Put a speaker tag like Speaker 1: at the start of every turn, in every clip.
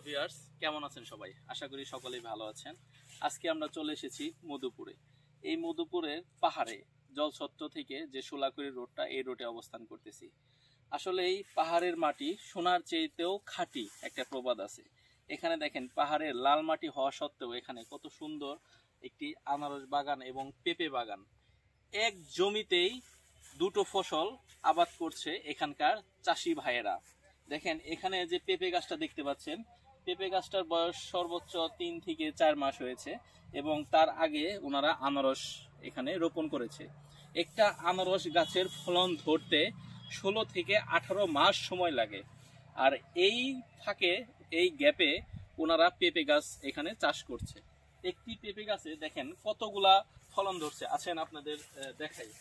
Speaker 1: Hello viewers, কেমন আছেন সবাই? আশা করি সকলেই ভালো আছেন। আজকে আমরা চলে এসেছি মধুপুরে। এই মধুপুরের পাহাড়ে জলছত্র থেকে যে সোলাকুড়ি রোডটা, এই রোডে অবস্থান করতেছি। আসলে এই পাহাড়ের মাটি সোনার চেয়েতেও খাঁটি একটা প্রবাদ আছে। এখানে দেখেন, পাহাড়ের লাল মাটি হওয়া সত্ত্বেও এখানে কত সুন্দর একটি আনারস বাগান এবং পেঁপে বাগান। এক জমিতেই দুটো ফসল আবাদ করছে এখানকার চাষি ভাইয়েরা। দেখেন, এখানে যে পেঁপে গাছটা দেখতে পাচ্ছেন, পেঁপে গাছটার বয়স সর্বোচ্চ 3 থেকে 4 মাস হয়েছে এবং তার আগে ওনারা আনারস এখানে রোপণ করেছে। একটা আনারস গাছের ফলন ধরতে 16 থেকে 18 মাস সময় লাগে। আর এই ফাঁকে, এই গ্যাপে ওনারা পেঁপে গাছ এখানে চাষ করছে। একটি পেঁপে গাছে দেখেন কতগুলা ফলন ধরছে। আছেন, আপনাদের দেখাই।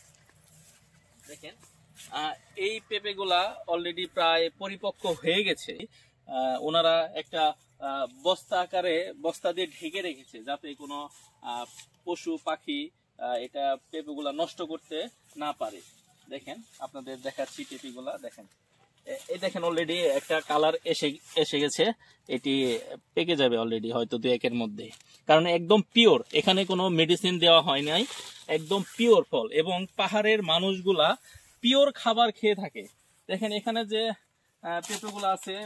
Speaker 1: দেখেন, এই পেঁপেগুলা অলরেডি প্রায় পরিপক্ক হয়ে গেছে। ওনারা একটা বস্তা আকারে বস্তা দিয়ে ঢেকে রেখেছে, যাতে কোনো পশু পাখি এটা পেঁপেগুলা নষ্ট করতে না পারে। দেখেন, আপনাদের দেখাচ্ছি পেঁপেগুলা। দেখেন, এই দেখেন অলরেডি একটা কালার এসে গেছে। এটি পেকে যাবে অলরেডি, হয়তো 2-1 মধ্যে, কারণ একদম পিওর, এখানে কোনো মেডিসিন দেওয়া হয় নাই, একদম পিওর ফল। এবং পাহাড়ের মানুষগুলা পিওর খাবার খেয়ে থাকে। দেখেন, এখানে যে পেঁপেগুলো আছে,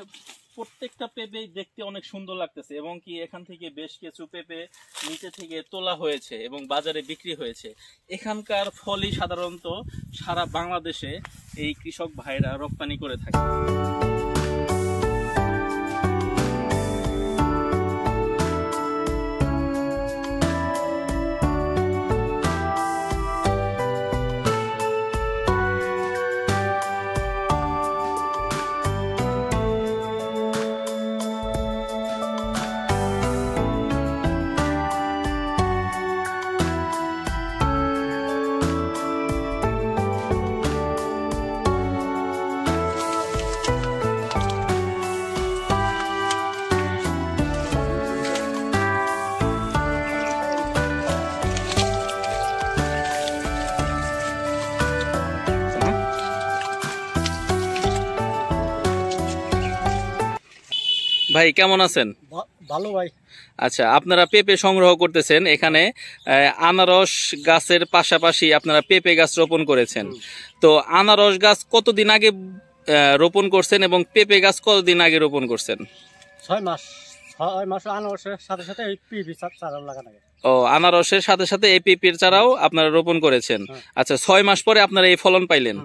Speaker 1: প্রত্যেকটা পেঁপে দেখতে অনেক সুন্দর লাগতেছে এবং কি এখান থেকে বেশ কিছু পেঁপে নিচে থেকে তোলা হয়েছে এবং বাজারে বিক্রি হয়েছে। এখানকার ফলই সাধারণত সারা বাংলাদেশে এই কৃষক ভাইরা রপ্তানি করে থাকে। ভাই, কেমন আছেন?
Speaker 2: ভালো ভাই।
Speaker 1: আচ্ছা, আপনারা পেঁপে সংগ্রহ করতেছেন এখানে। আনারস গাছের পাশাপাশি আপনারা পেঁপে গাছ রোপণ করেছেন। তো আনারস গাছ কতদিন আগে রোপণ করছেন এবং পেঁপে গাছ কতদিন আগে রোপণ করছেন?
Speaker 2: 6 মাস। 6 মাস আনারসের সাথে সাথে এই পেঁপে চারা লাগানো।
Speaker 1: ও, আনারসের সাথে সাথে এই পেঁপের চারাও আপনারা রোপণ করেছেন। আচ্ছা, 6 মাস পরে আপনারা এই ফলন পাইলেন।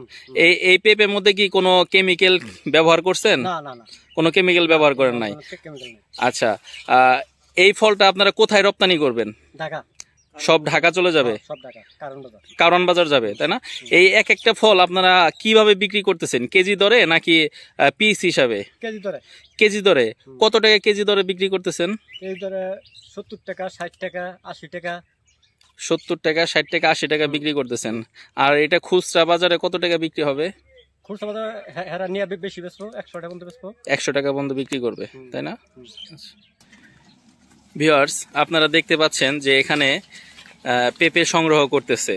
Speaker 1: এই পেঁপের মধ্যে কি কোনো কেমিক্যাল ব্যবহার করছেন?
Speaker 2: না না না, কোনো
Speaker 1: কেমিক্যাল ব্যবহার করেন নাই। আচ্ছা, এই ফলটা আপনারা কোথায় রপ্তানি করবেন?
Speaker 2: ঢাকা।
Speaker 1: সব ঢাকা চলে যাবে?
Speaker 2: সব ঢাকা,
Speaker 1: কারণ বাজার যাবে, তাই না? এই এক একটা ফল আপনারা কিভাবে বিক্রি করতেছেন? কেজি দরে নাকি পিস হিসাবে?
Speaker 2: কেজি দরে।
Speaker 1: কেজি দরে কত টাকা কেজি দরে বিক্রি করতেছেন?
Speaker 2: কেজি দরে 70 টাকা, 60 টাকা, 80 টাকা।
Speaker 1: 70 টাকা, 60 টাকা, 80 টাকা বিক্রি করতেছেন। আর এটা খুচরা বাজারে কত টাকা বিক্রি হবে?
Speaker 2: খুচরা বাজারে হেরা নিয়ে বেশি বেচবো, 100 টাকা পর্যন্ত বেচবো।
Speaker 1: 100 টাকা পর্যন্ত বিক্রি করবে, তাই না? ভিউয়ার্স, আপনারা দেখতে পাচ্ছেন যে এখানে পেঁপে সংগ্রহ করতেছে।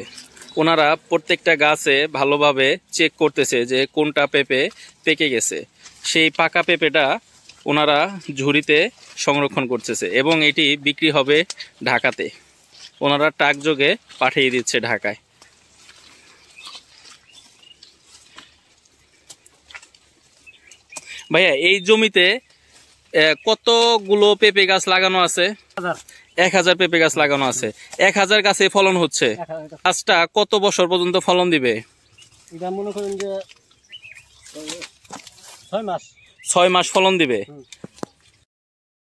Speaker 1: ওনারা প্রত্যেকটা গাছে ভালোভাবে চেক করতেছে যে কোনটা পেঁপে পেকে গেছে। সেই পাকা পেঁপেটা ওনারা ঝুড়িতে সংরক্ষণ করতেছে এবং এটি বিক্রি হবে ঢাকাতে। ওনারা ট্রাকযোগে পাঠিয়ে দিচ্ছে ঢাকায়। ভাইয়া, এই জমিতে কতগুলো পেঁপে গাছ লাগানো আছে? 1000 পেঁপে গাছ লাগানো আছে। 1000 গাছে ফলন হচ্ছে। গাছটা কত বছর পর্যন্ত ফলন দিবে?
Speaker 2: এটা মনে করেন যে 6 মাস।
Speaker 1: 6 মাস ফলন দিবে।